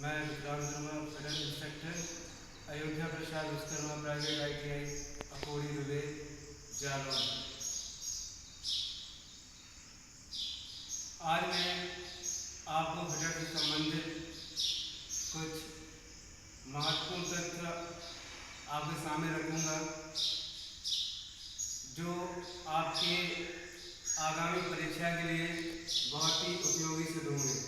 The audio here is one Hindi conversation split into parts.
मैं Vikrant Verma fitter instructor Ayodhya Prasad Vishwakarma private ITI अकोरी Dubey Jalaun. आज मैं आपको फिटर से संबंधित कुछ महत्वपूर्ण तथ्य आपके सामने रखूंगा जो आपके आगामी परीक्षा के लिए बहुत ही उपयोगी सिद्ध होंगे।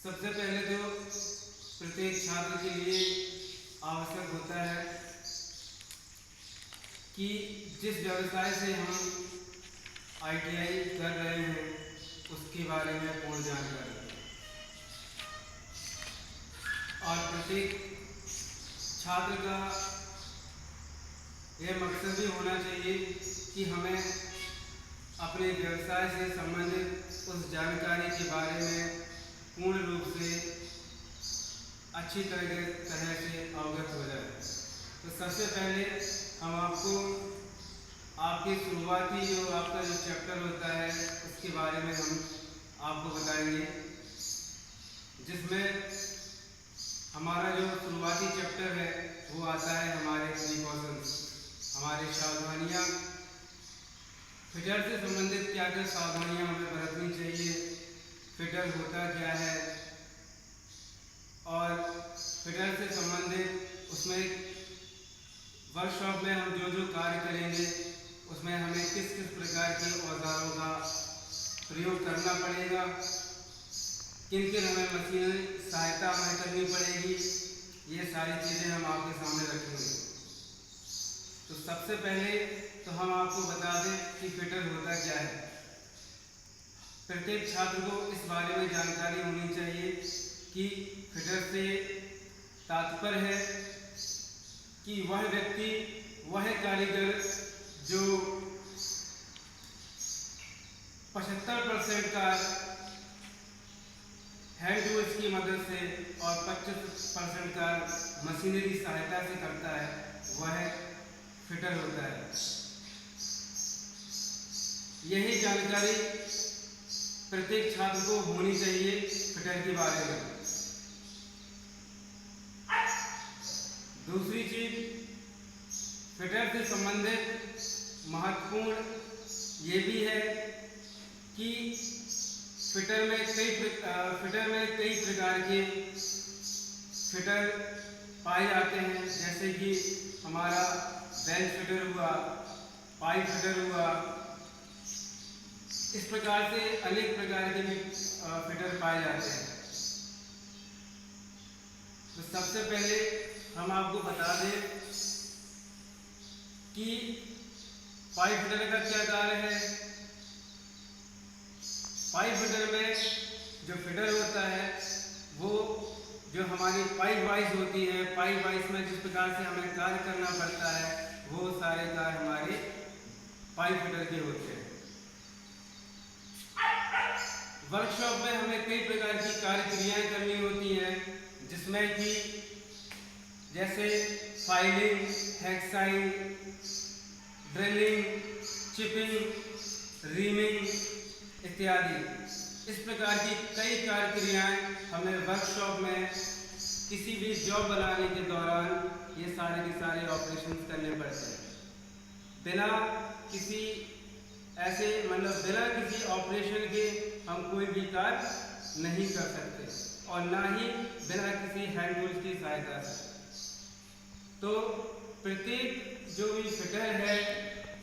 सबसे पहले तो प्रत्येक छात्र के लिए आवश्यक होता है कि जिस व्यवसाय से हम ITI कर रहे हैं उसके बारे में पूर्ण जानकारी, और प्रत्येक छात्र का यह मकसद भी होना चाहिए कि हमें अपने व्यवसाय से संबंधित उस जानकारी के बारे में पूर्ण रूप से अच्छी तरह से अवगत हो जाए। तो सबसे पहले हम आपको आपके शुरुआती जो आपका जो चैप्टर होता है उसके बारे में हम आपको बताएंगे, जिसमें हमारा जो शुरुआती चैप्टर है वो आता है हमारे प्रिकॉशंस, हमारी सावधानियाँ। फिटर से संबंधित क्या क्या सावधानियाँ हमें बरतनी चाहिए, फिटर होता क्या है, और फिटर से संबंधित उसमें वर्कशॉप में हम जो जो कार्य करेंगे उसमें हमें किस किस प्रकार के औजारों का प्रयोग करना पड़ेगा, किन किन हमें मशीनरी सहायता हमें करनी पड़ेगी, ये सारी चीज़ें हम आपके सामने रखेंगे। तो सबसे पहले तो हम आपको बता दें कि फिटर होता क्या है। प्रत्येक छात्र को इस बारे में जानकारी होनी चाहिए कि फिटर से तात्पर्य है कि वह व्यक्ति, वह कारीगर जो 75% का हैंड टूल्स की मदद से और 25% का मशीनरी सहायता से करता है, वह फिटर होता है। यही जानकारी प्रत्येक छात्र को होनी चाहिए फिटर के बारे में। दूसरी चीज, फिटर से संबंधित महत्वपूर्ण ये भी है कि फिटर में कई प्रकार के फिटर पाए जाते हैं, जैसे कि हमारा बेंच फिटर हुआ, पाइप फिटर हुआ, इस प्रकार से अनेक प्रकार के भी फिटर पाए जाते हैं। तो सबसे पहले हम आपको बता दें कि पाइप फिटर का क्या कार्य है। पाइप फिटर में जो फिटर होता है वो जो हमारी पाइप वाइज होती है, पाइप वाइज में जिस प्रकार से हमें कार्य करना पड़ता है वो सारे कार्य हमारे पाइप फिटर के होते हैं। वर्कशॉप में हमें कई प्रकार की कार्य क्रियाएं करनी होती हैं, जिसमें कि जैसे फाइलिंग, हेक्साइंग, ड्रिलिंग, चिपिंग, रीमिंग इत्यादि। इस प्रकार की कई कार्य क्रियाएं हमें वर्कशॉप में किसी भी जॉब बनाने के दौरान ये सारे के सारे ऑपरेशंस करने पड़ते हैं। बिना किसी ऑपरेशन के हम कोई भी कार्य नहीं कर सकते, और ना ही बिना किसी हैंड टूल्स की सहायता से। तो प्रत्येक जो भी फिटर है,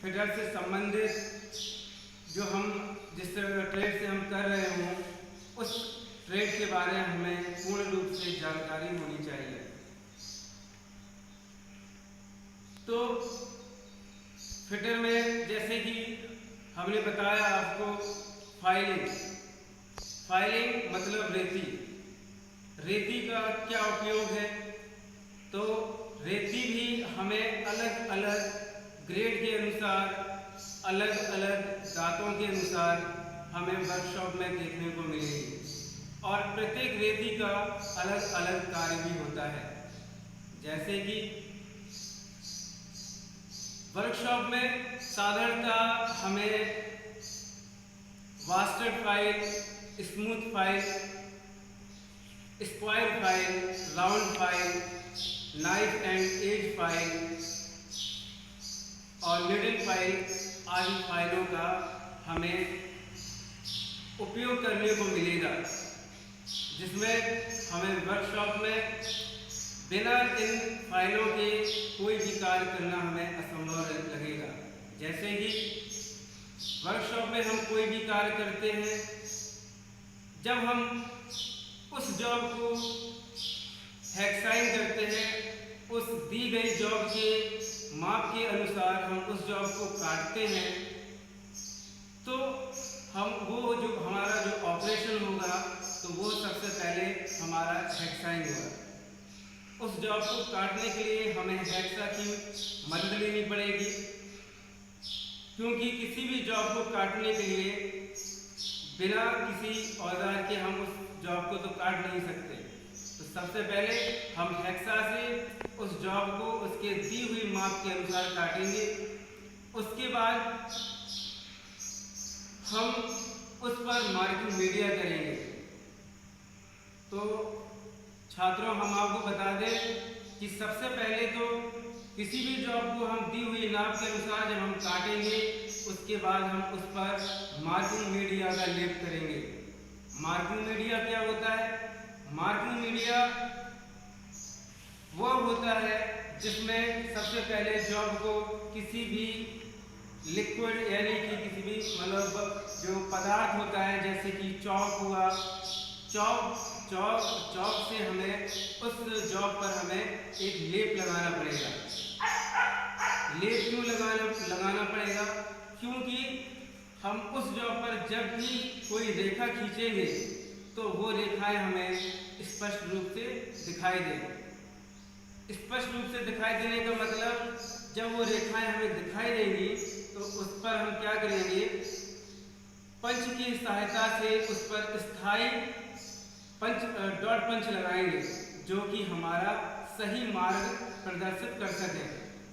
फिटर से संबंधित जो हम जिस ट्रेड से हम कर रहे हों उस ट्रेड के बारे में हमें पूर्ण रूप से जानकारी होनी चाहिए। तो फिटर में जैसे कि हमने बताया आपको फाइलिंग मतलब रेती का क्या उपयोग है। तो रेती भी हमें अलग अलग ग्रेड के अनुसार, अलग अलग दांतों के अनुसार हमें वर्कशॉप में देखने को मिलेगी, और प्रत्येक रेती का अलग अलग कार्य भी होता है। जैसे कि वर्कशॉप में साधारणतः हमें वास्टर file, smooth file, square file, round file, knife and edge file और निडल फाइल आदि फाइलों का हमें उपयोग करने को मिलेगा, जिसमें हमें वर्कशॉप में बिना इन फाइलों के कोई भी कार्य करना हमें असंभव लगेगा। जैसे कि वर्कशॉप में हम कोई भी कार्य करते हैं, जब हम उस जॉब को हेक्साइन करते हैं, उस दी गई जॉब के माप के अनुसार हम उस जॉब को काटते हैं, तो हम वो जो हमारा जो ऑपरेशन होगा तो वो सबसे पहले हमारा हेक्साइन होगा। उस जॉब को काटने के लिए हमें हेक्सा की मदद लेनी पड़ेगी, क्योंकि किसी भी जॉब को काटने के लिए बिना किसी औजार के हम उस जॉब को तो काट नहीं सकते। तो सबसे पहले हम हेक्सा से उस जॉब को उसके दी हुई माप के अनुसार काटेंगे। उसके बाद हम उस पर मार्किंग मीडिया करेंगे। तो छात्रों, हम आपको बता दें कि सबसे पहले तो किसी भी जॉब को हम दी हुई नाप के अनुसार जब हम काटेंगे, उसके बाद हम उस पर मार्किंग मीडिया का लेप करेंगे। मार्किंग मीडिया क्या होता है? मार्किंग मीडिया वो होता है जिसमें सबसे पहले जॉब को किसी भी लिक्विड यानी कि किसी भी मतलब जो पदार्थ होता है, जैसे कि चॉक हुआ, चॉक से हमें उस जॉब पर हमें एक लेप लगाना पड़ेगा। लेप क्यों लगाना पड़ेगा? क्योंकि हम उस जॉब पर जब भी कोई रेखा खींचेंगे तो वो रेखाएं हमें स्पष्ट रूप से दिखाई देंगी। स्पष्ट रूप से दिखाई देने का मतलब, जब वो रेखाएं हमें दिखाई देंगी तो उस पर हम क्या करेंगे, पंच की सहायता से उस पर स्थायी डॉट पंच लगाएंगे, जो कि हमारा सही मार्ग प्रदर्शित कर सकें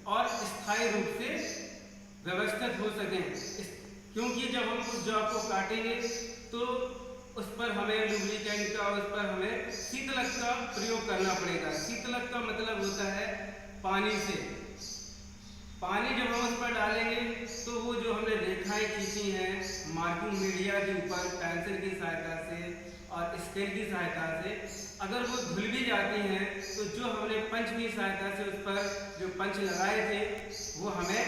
और स्थायी रूप से व्यवस्थित हो सकें। क्योंकि जब हम उस जॉब को काटेंगे तो उस पर हमें लुब्रिकेंट का, उस पर हमें शीतलक का प्रयोग करना पड़ेगा। शीतलक का मतलब होता है पानी से। पानी जब हम उस पर डालेंगे तो वो जो हमने रेखाएं खींची हैं मार्किंग मीडिया के ऊपर पेंसिल की सहायता से और स्केल की सहायता से, अगर वो धुल भी जाती हैं तो जो हमने पंच की सहायता से उस पर जो पंच लगाए थे वो हमें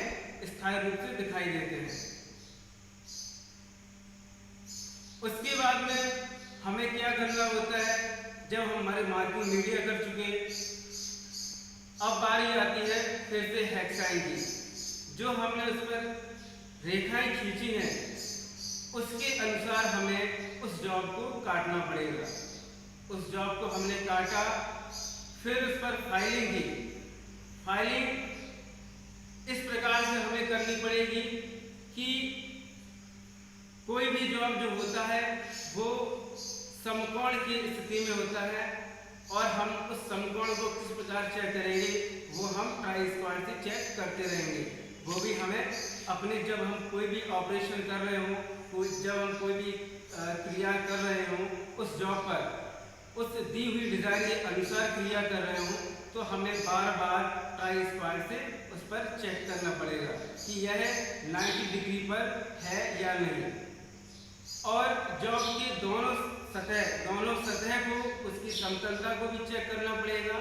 स्थायी रूप से दिखाई देते हैं। उसके बाद में हमें क्या करना होता है, जब हम हमारे मार्किंग मीडिया कर चुके, अब बारी आती है फिर से हेक्साइन की। जो हमने उस पर रेखाएं खींची हैं उसके अनुसार हमें उस जॉब को काटना पड़ेगा। उस जॉब को हमने काटा, फिर उस पर फाइलिंग की। फाइलिंग इस प्रकार से हमें करनी पड़ेगी कि कोई भी जॉब जो होता है वो समकोण की स्थिति में होता है और हम उस समकोण को किस प्रकार चेक करेंगे, वो हम ट्राई स्क्वायर से चेक करते रहेंगे। वो भी हमें अपने, जब हम कोई भी ऑपरेशन कर रहे हों, जब हम कोई भी क्रिया कर रहे हों उस जॉब पर उस दी हुई डिज़ाइन के अनुसार क्रिया कर रहे हों, तो हमें बार बार ट्राई स्क्वायर से उस पर चेक करना पड़ेगा कि यह 90 डिग्री पर है या नहीं। और जॉब की दोनों सतह को, उसकी समतलता को भी चेक करना पड़ेगा।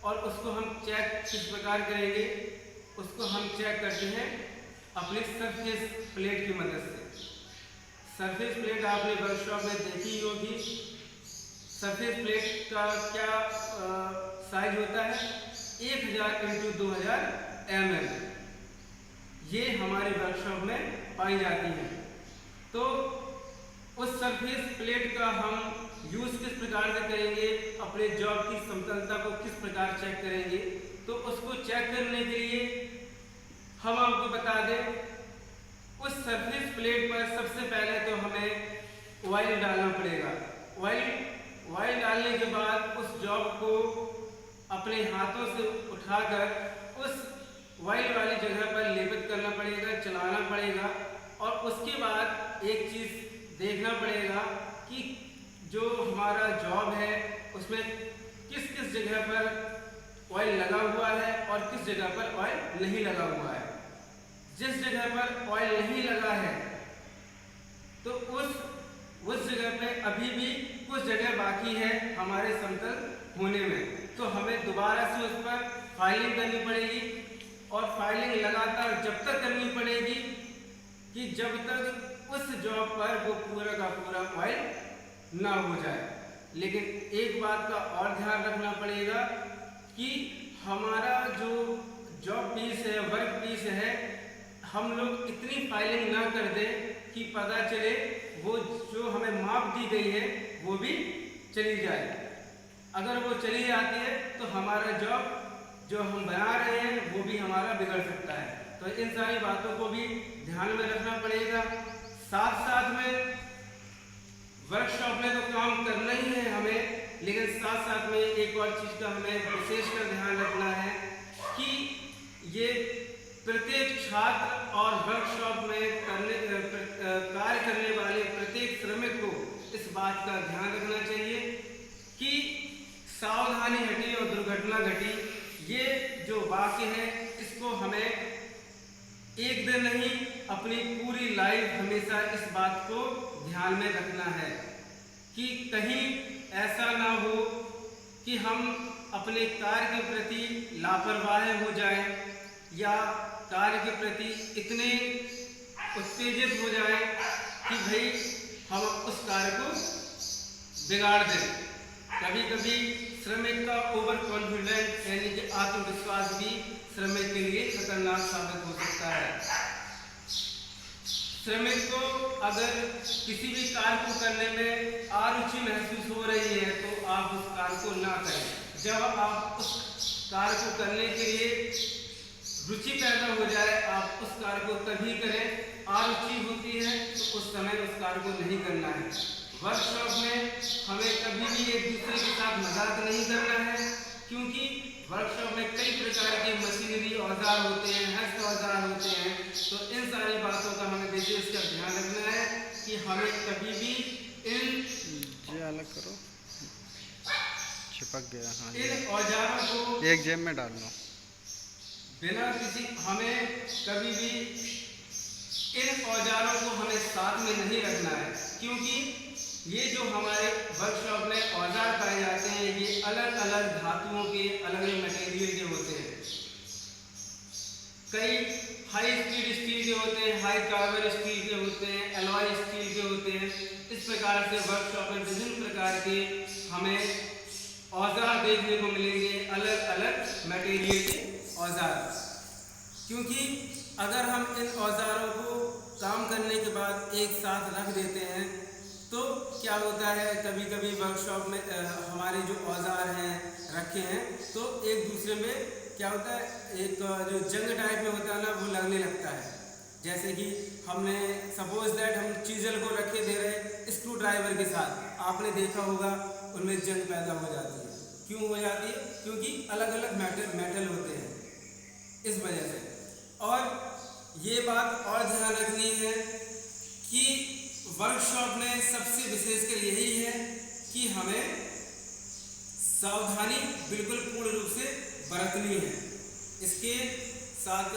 और उसको हम चेक किस प्रकार करेंगे, उसको हम चेक करते हैं अपने सरफेस प्लेट की मदद से। सरफेस प्लेट आपने वर्कशॉप में देखी होगी। सरफेस प्लेट का क्या साइज होता है, 1000 × 2000 mm। ये हमारे वर्कशॉप में पाई जाती है। तो उस सरफेस प्लेट का हम यूज़ किस प्रकार से करेंगे, अपने जॉब की समतलता को किस प्रकार चेक करेंगे, तो उसको चेक करने के लिए हम आपको बता दें, उस सरफेस प्लेट पर सबसे पहले तो हमें ऑयल डालना पड़ेगा। ऑयल डालने के बाद उस जॉब को अपने हाथों से उठाकर उस ऑयल वाली जगह पर लेपित करना पड़ेगा, चलाना पड़ेगा। और उसके बाद एक चीज़ देखना पड़ेगा कि जो हमारा जॉब है उसमें किस किस जगह पर ऑयल लगा हुआ है और किस जगह पर ऑयल नहीं लगा हुआ है। जिस जगह पर ऑयल नहीं लगा है तो उस जगह पे अभी भी कुछ जगह बाकी है हमारे समतल होने में, तो हमें दोबारा से उस पर फाइलिंग करनी पड़ेगी और फाइलिंग लगातार जब तक करनी पड़ेगी कि जब तक उस जॉब पर वो पूरा का पूरा ऑयल ना हो जाए। लेकिन एक बात का और ध्यान रखना पड़ेगा कि हमारा जो जॉब पीस है, वर्क पीस है, हम लोग इतनी फाइलिंग ना कर दें कि पता चले वो जो हमें माप दी गई है वो भी चली जाए। अगर वो चली जाती है तो हमारा जॉब जो हम बना रहे हैं वो भी हमारा बिगड़ सकता है। तो इन सारी बातों को भी ध्यान में रखना पड़ेगा। साथ साथ में वर्कशॉप में तो काम करना ही है हमें, लेकिन साथ साथ में एक और चीज़ का हमें विशेषकर ध्यान रखना है कि ये प्रत्येक छात्र और वर्कशॉप में कार्य करने वाले प्रत्येक श्रमिक को इस बात का ध्यान रखना चाहिए कि सावधानी हटी और दुर्घटना घटी। ये जो वाक्य है इसको हमें एक दिन नहीं, अपनी पूरी लाइफ हमेशा इस बात को ध्यान में रखना है कि कहीं ऐसा ना हो कि हम अपने कार्य के प्रति लापरवाह हो जाएं या कार्य के प्रति इतने उत्तेजित हो जाएं कि भाई हम उस कार्य को बिगाड़ दें। कभी कभी श्रमिक का ओवर कॉन्फिडेंस यानी कि आत्मविश्वास भी श्रमिक के लिए खतरनाक साबित हो सकता है। श्रमिक को अगर किसी भी कार्य को करने में अरुचि महसूस हो रही है तो आप उस कार्य को ना करें। जब आप उस कार्य को करने के लिए रुचि पैदा हो जाए आप उस कार्य को तभी करें। अरुचि होती है तो उस समय उस कार्य को नहीं करना है। वर्कशॉप में हमें कभी भी एक दूसरे के साथ मजाक नहीं करना है, क्योंकि वर्कशॉप में कई प्रकार के मशीनरी औजार होते हैं, हस्त औजार होते हैं। तो इन सारी बातों का हमें विशेष कर ध्यान रखना है कि हमें कभी भी इन अलग करो, चिपक गया। हाँ, इन औजारों को एक जेब में डाल लो। बिना किसी हमें कभी भी इन औजारों को हमें साथ में नहीं रखना है, क्योंकि ये जो हमारे वर्कशॉप में औजार पाए जाते हैं ये अलग अलग धातुओं के, अलग अलग मटेरियल के होते हैं। कई हाई स्पीड स्टील के होते हैं, हाई कार्बन स्टील के होते हैं, एलॉय स्टील के होते हैं। इस प्रकार से वर्कशॉप में विभिन्न प्रकार के हमें औजार देखने को मिलेंगे, अलग अलग मटेरियल के औजार। क्योंकि अगर हम इन औजारों को काम करने के बाद एक साथ रख देते हैं तो क्या होता है, कभी कभी वर्कशॉप में हमारे जो औजार हैं रखे हैं तो एक दूसरे में क्या होता है, एक जो जंग टाइप में होता है ना वो लगने लगता है। जैसे कि हमने सपोज दैट हम चीजल को रखे दे रहे स्क्रू ड्राइवर के साथ, आपने देखा होगा उनमें जंग पैदा हो जाती है। क्यों हो जाती है? क्योंकि अलग अलग मेटल होते हैं, इस वजह से। और ये बात और ध्यान रखनी है कि वर्कशॉप में सबसे विशेषकर यही है कि हमें सावधानी बिल्कुल पूर्ण रूप से बरतनी है। इसके साथ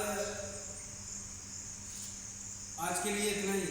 आज के लिए इतना ही।